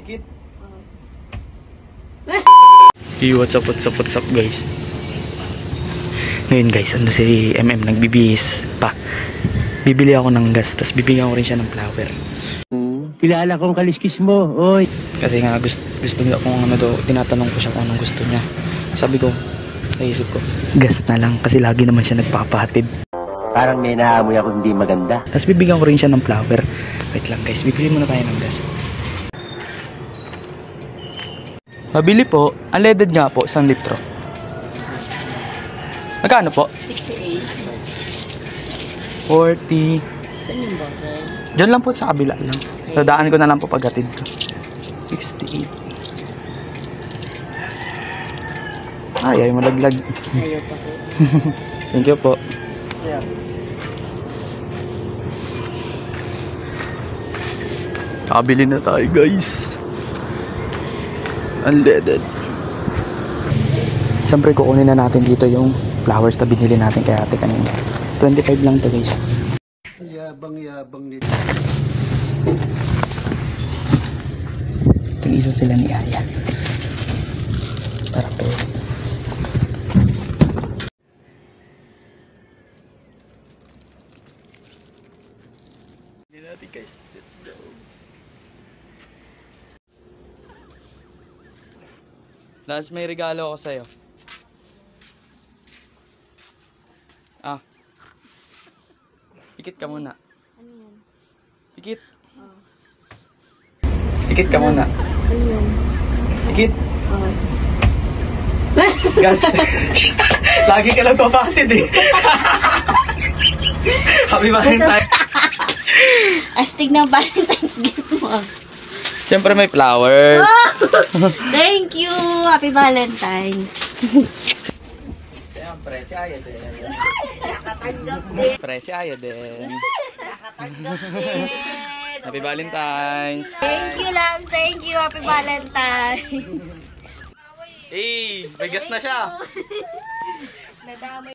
Dikit. Hey, what's up guys. Ngayon guys, ano si MM nagbibihis pa. Bibili ako ng gas, tapos bibigyan ko rin siya ng flower. Kilala kong kaliskis mo, oy. Kasi nga gusto niya kung ano daw, tinatanong ko siya kung anong gusto niya. Sabi ko, naisip ko, gas na lang kasi lagi naman siya nagpapahatid. Parang may naamoy ako hindi maganda. Tapos bibigyan ko rin siya ng flower. Wait lang guys, bibili muna tayo ng gas. Mabili po, unleaded nga po, 1 litro. Magkano po? 68. 40. Saan yung bottle? Diyan lang po sa kabila lang. Okay. Dadaan ko na lang po paghatid ko. 68. Ay, ay malaglag. Ayaw pa po. Thank you po. Yeah. Nakabili na tayo guys. Unleaded. Siyempre kukunin na natin dito yung flowers na binili natin kay ate kanina. 25 lang to guys. Yabang nito. Tinisa sila ni Aya. Para po. Hindi natin guys. Let's go. Last may regalo ako sa'yo. Ah. Pikit ka muna. Ano yan? Pikit. Pikit ka muna. Ano yan? Pikit. Gas. Lagi ka lang papatid eh. Happy Valentine. Astig ng Valentine's gift mo. Siyempre may flowers. Oh! Thank you! Happy Valentine's. Siyempre, si Aya din. Siyempre, si Aya din. Happy Valentine's. Thank you, love. Thank you. Happy Valentine's. Eh, may gas na siya. Nadamay.